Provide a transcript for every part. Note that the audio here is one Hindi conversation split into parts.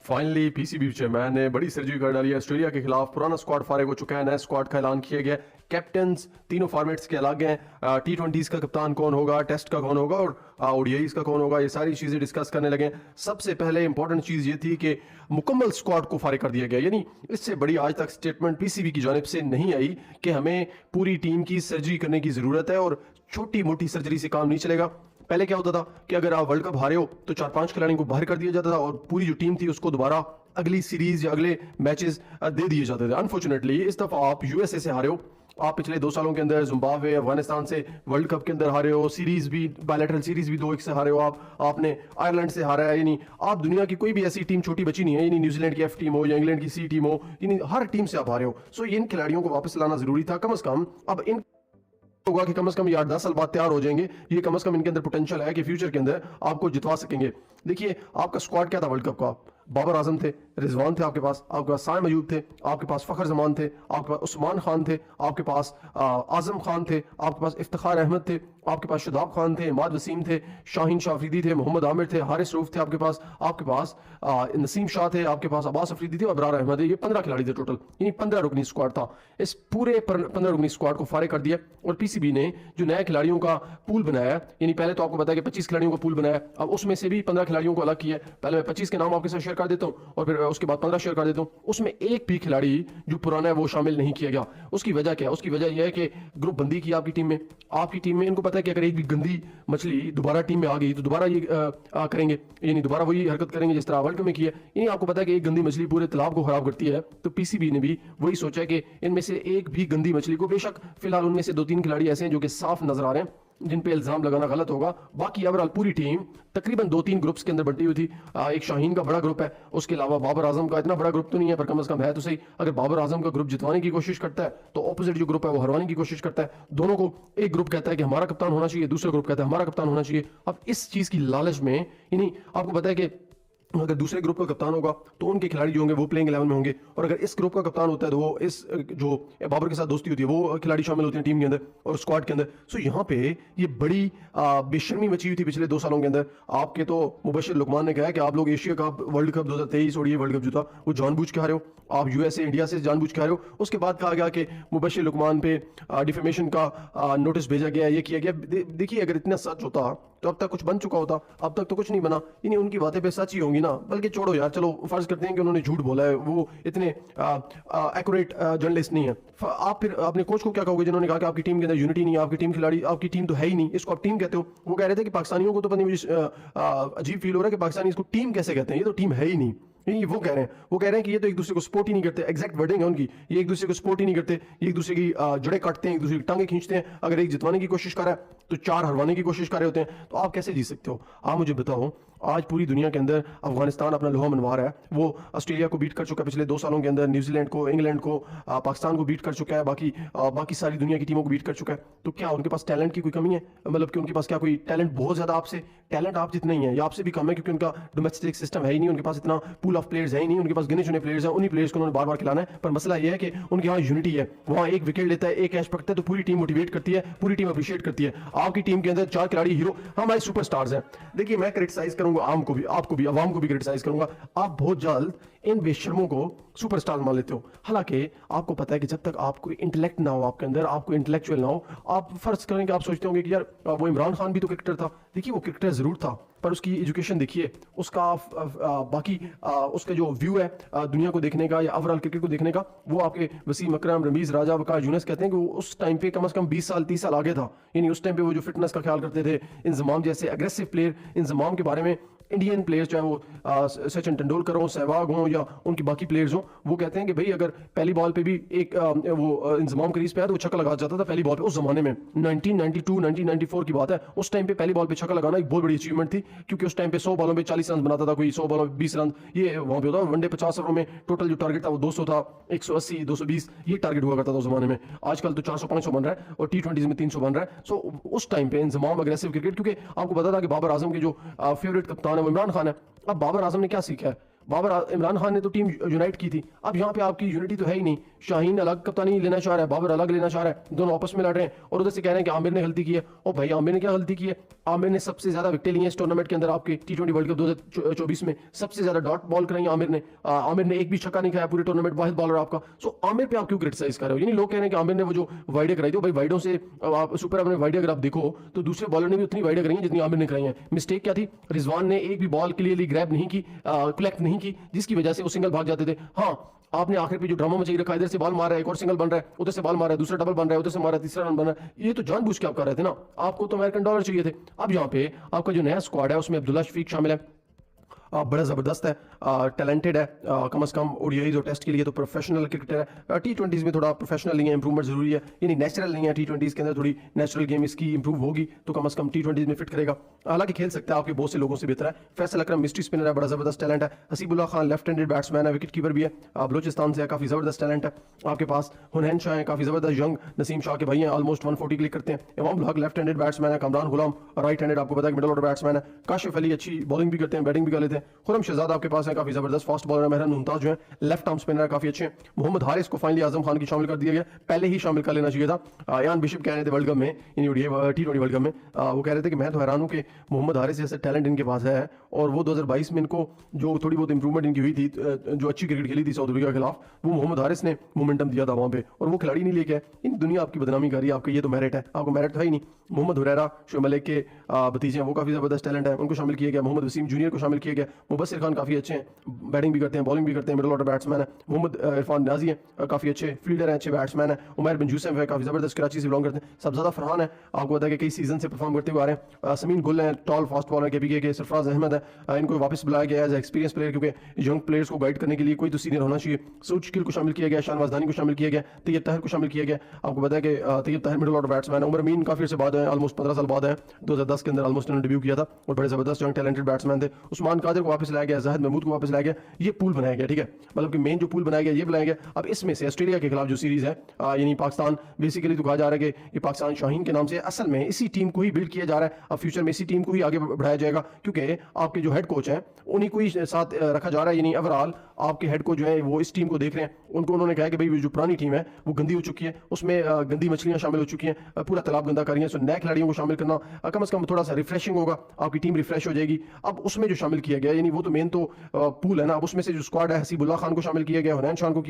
फाइनली पीसीबी चेयरमैन ने बड़ी सर्जरी कर डाली है। ऑस्ट्रेलिया के खिलाफ पुराना स्क्वाड फारिग हो चुका है, नया स्क्वाड का ऐलान किया गया। कैप्टन्स तीनों फॉर्मेट्स के अलग हैं। T20s का कप्तान कौन होगा, टेस्ट का कौन होगा और ODIs का कौन होगा, ये सारी चीज़ें डिस्कस करने लगे। सबसे पहले इंपॉर्टेंट चीज़ ये थी कि मुकम्मल स्क्वाड को फारिग कर दिया गया, यानी इससे बड़ी आज तक स्टेटमेंट पीसीबी की जानिब से नहीं आई कि हमें पूरी टीम की सर्जरी करने की ज़रूरत है और छोटी मोटी सर्जरी से काम नहीं चलेगा। पहले क्या होता था कि अगर आप वर्ल्ड कप हारे हो तो 4-5 खिलाड़ियों को बाहर कर दिया जाता था और पूरी जो टीम थी उसको दोबारा अगली सीरीज या अगले मैचेस दे दिए जाते थे। अनफॉर्चुनेटली इस दफा आप यूएसए से हारे हो, आप पिछले 2 सालों के अंदर जिम्बाब्वे अफगानिस्तान से वर्ल्ड कप के अंदर हारे हो, सीरीज भी बायलैटरल सीरीज भी 2-1 से हारे हो, आपने आयरलैंड से हारा है। यानी आप दुनिया की कोई भी ऐसी टीम छोटी बची नहीं है, यानी न्यूजीलैंड की एफ टीम हो या इंग्लैंड की सी टीम हो, यानी हर टीम से आप हारे हो। सो इन खिलाड़ियों को वापस लाना जरूरी था। कम से कम अब इन होगा कि कम से कम ये 8-10 साल बाद तैयार हो जाएंगे, ये कम से कम इनके अंदर पोटेंशियल है कि फ्यूचर के अंदर आपको जितवा सकेंगे। देखिए आपका स्क्वाड क्या था वर्ल्ड कप का, बाबर आजम थे, रिजवान थे आपके पास साइम अयूब थे, आपके पास फखर जमान थे, आपके पास उस्मान खान थे, आपके पास आजम खान थे, आपके पास इफ्तिखार अहमद थे, आपके पास शदाब खान थे, इमाद वसीम थे, शाहीन शाह अफरीदी थे, मोहम्मद आमिर थे, हारिस रऊफ थे, आपके पास नसीम शाह थे, आपके पास अब्बास अफरीदी थे और अबरार अहमद है। ये 15 खिलाड़ी थे टोटल, यानी 15 रुकनी स्क्वाड था। इस पूरे 15 रुकनी स्क्वाड को फारिग कर दिया और पीसीबी ने जो नए खिलाड़ियों का पूल बनाया, यानी पहले तो आपको पता है कि 25 खिलाड़ियों का पूल बनाया, अब उसमें से भी 15 खिलाड़ियों को अलग किया। पहले मैं 25 के नाम आपके साथ शेयर कर देता हूँ और फिर उसके बाद 15 शेयर कर देता हूँ। उसमें एक भी खिलाड़ी जो पुराना है वो शामिल नहीं किया गया। उसकी वजह क्या है? उसकी वजह यह है कि ग्रुप बंदी की आपकी टीम में इनको पता है कि अगर एक भी गंदी मछली दोबारा टीम में आ गई तो दोबारा ये करेंगे, यानी दोबारा वही हरकत करेंगे जिस तरह वर्ल्ड कप में किया। यानी आपको पता है कि एक गंदी मछली पूरे तालाब को खराब करती है, तो पीसीबी ने भी वही सोचा कि इनमें से एक भी गंदी मछली को, बेशक फिलहाल उनमें से 2-3 खिलाड़ी ऐसे हैं जो कि साफ नजर आ रहे हैं जिन पे इल्जाम लगाना गलत होगा, बाकी ओवरऑल पूरी टीम तकरीबन 2-3 ग्रुप्स के अंदर बंटी हुई थी। एक शाहीन का बड़ा ग्रुप है, उसके अलावा बाबर आजम का इतना बड़ा ग्रुप तो नहीं है पर कम से कम है तो सही। अगर बाबर आजम का ग्रुप जितवाने की कोशिश करता है तो ऑपोजिट जो ग्रुप है वो हरवाने की कोशिश करता है। दोनों को एक ग्रुप कहता है कि हमारा कप्तान होना चाहिए, दूसरा ग्रुप कहता है हमारा कप्तान होना चाहिए। अब इस चीज की लालच में, यानी आपको पता है कि अगर दूसरे ग्रुप का कप्तान होगा तो उनके खिलाड़ी जो होंगे वो प्लेइंग 11 में होंगे, और अगर इस ग्रुप का कप्तान होता है तो वो इस जो बाबर के साथ दोस्ती होती है वो खिलाड़ी शामिल होते हैं टीम के अंदर और स्क्वाड के अंदर। सो यहाँ पे ये बड़ी बेशर्मी मची हुई थी पिछले 2 सालों के अंदर। आपके तो मुबशिर लुकमान ने कहा कि आप लोग एशिया कप वर्ल्ड कप 2023 और ये वर्ल्ड कप जो था वो जानबूझ के हारे हो, आप यूएसए इंडिया से जानबूझ के हारे हो। उसके बाद कहा गया कि मुबशिर लुकमान पे डिफेमेशन का नोटिस भेजा गया, ये किया गया। देखिए अगर इतना सच होता तो अब तक कुछ बन चुका होता, अब तक तो कुछ नहीं बना। यानी उनकी बातें पे सच ही होंगी ना, बल्कि छोड़ो यार, चलो फर्ज करते हैं कि उन्होंने झूठ बोला है, वो इतने एक्यूरेट जर्नलिस्ट नहीं है। आप फिर अपने कोच को क्या कहोगे जिन्होंने कहा कि आपकी टीम के अंदर यूनिटी नहीं है, आपकी टीम खिलाड़ी, आपकी टीम तो है ही नहीं, इसको आप टीम कहते हो। वो कह रहे थे कि पाकिस्तानियों को तो पता नहीं, मुझे अजीब फील हो रहा है कि पाकिस्तानी इसको टीम कैसे कहते हैं, ये तो टीम है ही नहीं। नहीं, वो कह रहे हैं कि ये तो एक दूसरे को सपोर्ट ही नहीं करते, एग्जैक्ट वर्डिंग है उनकी, ये एक दूसरे को सपोर्ट ही नहीं करते, ये एक दूसरे की जड़ें काटते हैं, एक दूसरे की टांगे खींचते हैं। अगर एक जितवाने की कोशिश कर रहा है तो 4 हरवाने की कोशिश कर रहे होते हैं। तो आप कैसे जीत सकते हो? आप मुझे बताओ, आज पूरी दुनिया के अंदर अफगानिस्तान अपना लोहा मनवा रहा है, वो ऑस्ट्रेलिया को बीट कर चुका है पिछले 2 सालों के अंदर, न्यूजीलैंड को, इंग्लैंड को, पाकिस्तान को बीट कर चुका है, बाकी सारी दुनिया की टीमों को बीट कर चुका है। तो क्या उनके पास टैलेंट की कोई कमी है? मतलब कि उनके पास क्या कोई टैलेंट बहुत ज्यादा आपसे, टैलेंट आप जितना ही है या आपसे भी कम है, क्योंकि उनका डोमेस्टिक सिस्टम है ही नहीं, उनके पास इतना पूल ऑफ प्लेयर्स है ही नहीं, उनके पास गिने चुने प्लेयर्स हैं, उन्हीं प्लेयर्स को उन्होंने बार बार खिलाना है। पर मसला यह है कि उनके यहाँ यूनिटी है, वहाँ एक विकेट लेता है, एक कैच पकड़ता है तो पूरी टीम मोटिवेट करती है, पूरी टीम अप्रिशिएट करती है। आपकी टीम के अंदर 4 खिलाड़ी हीरो, हमारे सुपरस्टार्स हैं। देखिए मैं क्रिटिसाइज करूंगा आम को भी, आपको भी, अवाम को भी क्रिटिसाइज करूंगा। आप बहुत जल्द इन बेशर्मों को सुपरस्टार मान लेते हो, हालांकि आपको पता है कि जब तक आपको इंटेलेक्ट ना हो, आपके अंदर आपको इंटेलेक्चुअल ना हो, आप फर्ज करें कि आप सोचते होंगे कि यार वो इमरान खान भी तो क्रिकेटर था। देखिए वो क्रिकेटर जरूर था, पर उसकी एजुकेशन देखिए, उसका बाकी उसका जो व्यू है दुनिया को देखने का या ओवरऑल क्रिकेट को देखने का, वो आपके वसीम अकरम, रमीज राजा, वकास यूनुस कहते हैं कि वो उस टाइम पे कम से कम 20 साल 30 साल आगे था। यानी उस टाइम पे वो जो फिटनेस का ख्याल करते थे, इंजमाम जैसे एग्रेसिव प्लेयर, इंजमाम के बारे में इंडियन प्लेयर्स चाहे वो सचिन तेंदुलकर हो, सहवाग हो या उनकी बाकी प्लेयर्स हो, वो कहते हैं कि भाई अगर पहली बॉल पे भी एक वो इंजमाम क्रीज पे आया तो वो छक्का लगा जाता था पहली बॉल पे। उस जमाने में 1992 1994 की बात है, उस टाइम पे पहली बॉल पे छक्का लगाना एक बहुत बड़ी अचीवमेंट थी, क्योंकि उस टाइम पे 100 बॉलों पे 40 रन बनाता था कोई, 100 बॉलों पे 20 रन, ये वहां पे होता। वनडे 50 ओवर में टोटल जो टारगेट था वो 200 था, 180 220 ये टारगेट हुआ करता था उस जमाने में। आजकल तो 400-500 बन रहा है और T20 में 300 बन रहा है। सो उस टाइम पे इंजमाम अग्रेसिव क्रिकेट, क्योंकि आपको पता था कि बाबर आजम के जो फेवरेट कप्तान है वो इमरान खान है। अब बाबर आजम ने क्या सीखा है? इमरान खान ने तो टीम यूनाइट की थी, अब यहाँ पे आपकी यूनिटी तो है ही नहीं। शाहीन अलग कप्तानी लेना चाह रहा है, बाबर अलग लेना चाह रहा है, दोनों आपस में लड़ रहे हैं और उधर से कह रहे हैं कि आमिर ने गलती की है। और भाई आमिर ने क्या गलती की है? आमिर ने सबसे ज्यादा विकेट ली है इस टूर्नामेंट के अंदर, आपके T20 वर्ल्ड कप 2024 में सबसे ज्यादा डॉट बॉल कराई आमिर ने एक भी छक्का नहीं खाया पूरे टूर्नामेंट, वाहिद बॉलर आपका। सो आमिर पे आप क्यों क्रिटिसाइज कर रहे हो? यानी लोग कह रहे हैं कि आमिर ने वो जो वाइडें कराई थी, भाई वाइडों से आप सुपर अपने वाइडें अगर आप देखो तो दूसरे बॉलर ने भी उतनी वाइडें कराई हैं जितनी आमिर ने कराई हैं। मिस्टेक क्या थी? रिजवान ने एक भी बॉल क्लियरली ग्रैब नहीं की, कलेक्ट नहीं की, जिसकी वजह से वो सिंगल भाग जाते थे। हाँ, आपने आखिर पे जो ड्रामा मचाई रखा, इधर से बॉल मार रहा है, एक और सिंगल बन रहा है, उधर से बॉल मार रहा है, दूसरा डबल बन रहा है, उधर से मार रहा है, तीसरा रन बन रहा है, ये तो जानबूझ के आप कर रहे थे ना। आपको तो अमेरिकन डॉलर चाहिए थे। अब यहाँ पे आपका जो नया स्क्वाड है उसमें अब्दुल्ला शफीक शामिल है, बड़ा ज़बरदस्त है, टैलेंटेड है, कम से कम ओडीआईज और टेस्ट के लिए तो प्रोफेशनल क्रिकेटर है। T20s में थोड़ा प्रोफेशनल नहीं है, इंप्रूवमेंट जरूरी है, यानी नेचुरल नहीं है। T20s के अंदर थोड़ी नेचुरल गेम इसकी इंप्रूव होगी तो कम से कम T20s में फिट करेगा। हालांकि खेल सकता है, आपके बहुत से लोगों से बेहतर है। फैसल अकरम मिस्ट्री स्पिनर है, बड़ा ज़बरदस्त टैलेंट है। Hasibullah Khan left handed batsman है, विकेट कीपर भी है, बलोचिस्तान से है, काफ़ी ज़बरदस्त टैलेंट है। आपके पास हुनैन शाह है, काफ़ी ज़बरदस्त यंग नसीम शाह के भाई हैं, ऑलमोस्ट 140 क्लिक करते हैं। इमाम हक लेफ्ट हैंडेड बैट्समैन है, कमरान गुलाम राइट हैंडेड, आपको पता है मिडल ऑर्डर बैट्समैन है। काशिफ अली अच्छी बॉलिंग भी करते हैं, बैटिंग भी कर लेते हैं। खुरम शहजाद आपके पास है, काफी जबरदस्त फास्ट बॉलर है। मेहरान मुमताज जो है लेफ्ट आर्म स्पिनर है, काफी अच्छे हैं। मोहम्मद हारिस को फाइनली आजम खान की शामिल कर दिया गया, पहले ही शामिल कर लेना चाहिए था। यान बिशप कह रहे थे वर्ल्ड कप में, यानी T20 वर्ल्ड कप में, वो कह रहे थे कि मैं तो हैरान हूं कि मोहम्मद हारिस जैसे टैलेंट इनके पास है और वो 2022 में इनको जो थोड़ी बहुत इंप्रूवमेंट इनकी हुई थी, जो अच्छी क्रिकेट खेली थी साउथ अफ्रीका के खिलाफ, वो मोहम्मद हारिस ने मोमेंटम दिया था वहां पे, और वो खिलाड़ी नहीं लेके आए। इन दुनिया आपकी बदनामी कर रही है, आपका ये तो मेरिट है, आपको मेरिट था ही नहीं। मोहम्मद हुरैरा शोएब मलिक के भतीजे हैं, वो काफी जबरदस्त टैलेंट है, उनको शामिल किया गया। मोहम्मद वसीम जूनियर को शामिल किया गया। मुबस्सिर खान काफी अच्छे हैं, बैटिंग भी करते हैं, बॉलिंग भी करते हैं, मिडल ऑर्डर बैट्समैन है। मोहम्मद इरफान नियाजी है, काफी अच्छे फील्डर हैं, अच्छे बैट्समैन है। उमैर बिन यूसुफ है, काफी जबरदस्त, कराची से बिलोंग करते हैं। सबजादा फरहान है, आपको पता है कि कई सीजन से परफॉर्म करते हुए आ रहे हैं। समीन गुल है, टॉल फास्ट बॉलर KPK के। सरफराज अहमद है, इनको वापस बुलाया गया एज एक्सपीरियंस प्लेयर, क्योंकि यंग प्लेयर्स को गाइड करने के लिए कोई तो सीनियर होना चाहिए। सऊद शकील को शामिल किया गया, शाहनवाज दानी को शामिल किया गया, तैयब ताहिर को शामिल किया गया। आपको पता है कि Tayyab Tahir middle order batsman है। उमर अमीन काफी अर्से बाद है, ऑलमोस्ट 15 साल बाद है, 2010 के अंदर ऑलमोस्ट उन्होंने डेब्यू किया था और बड़े जबरदस्त यंग टैलेंटेड बैट्समैन थे। उस्मान कादिर को वापस लाया गया, जाहिद महमूद को वापस लाया गया। ये पूल बनाया गया, ठीक है, मतलब कि मेन जो पूल बनाया गया ये बनाया गया। अब इसमें से ऑस्ट्रेलिया के खिलाफ जो सीरीज है, यानी पाकिस्तान, बेसिकली तो कहा जा रहा है कि ये पाकिस्तान शाहीन के नाम से, असल में इसी टीम को ही बिल्ड किया जा रहा है। अब फ्यूचर में इसी टीम को ही आगे बढ़ाया जाएगा, क्योंकि आपके जो हेड कोच हैं उन्हीं को ही साथ रखा जा रहा है। यानी ओवरऑल आपके हेड कोच जो है वो इस टीम को देख रहे हैं। उनको उन्होंने कहा कि भाई जो पुरानी टीम है वो गंदी हो चुकी है, उसमें गंदी मछलियां शामिल हो चुकी हैं, पूरा तालाब गंदा कर रही हैं। सो नए खिलाड़ियों को शामिल करना कम से कम थोड़ा सा रिफ्रेशिंग होगा, आपकी टीम रिफ्रेश हो जाएगी। अब उसमें जो शामिल किया गया, यानी वो तो मेन तो पूल है ना, अब उसमें से जो स्क्वाड है, हसीबुल्लाह खान को शामिल किया गया, हुनैन शाह को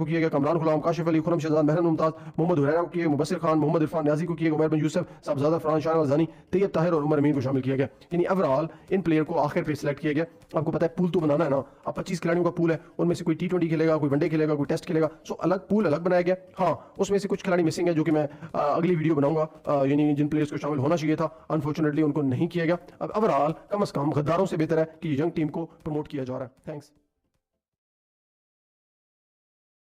किया गया, कमरान गुलाम, काशिफ अली, खुरम शहजाद, मेहरान मुमताज, मोहम्मद हुरैरा को किया, मुबस्सिर खान, मोहम्मद इरफान नियाजी को किया, उमैर बिन यूसुफ, सबजादा फरहान, शाहनवाज दानी, तैयब ताहिर और उमर अमीन को शामिल किया गया। यानी ओवरऑल इन प्लेयर को आखिर पे सिलेक्ट किया गया। आपको पता है पूल तो बनाना है ना, अब 25 खिलाड़ियों का पूल है, उनमें से कोई T20 खेलेगा, कोई वनडे खेलेगा, कोई टेस्ट खेलेगा, सो अलग पूल अलग बनाया गया। हाँ, उसमें से कुछ खिलाड़ी मिसिंग है जो कि मैं अगली वीडियो बनाऊंगा, यानी जिन प्लेयर्स को शामिल होना चाहिए था, अनफॉर्चुनेटली उनको नहीं किया गया। अब ओवरऑल कम से कम गद्दारों से बेहतर है कि यंग टीम को प्रमोट किया जा रहा है। थैंक्स।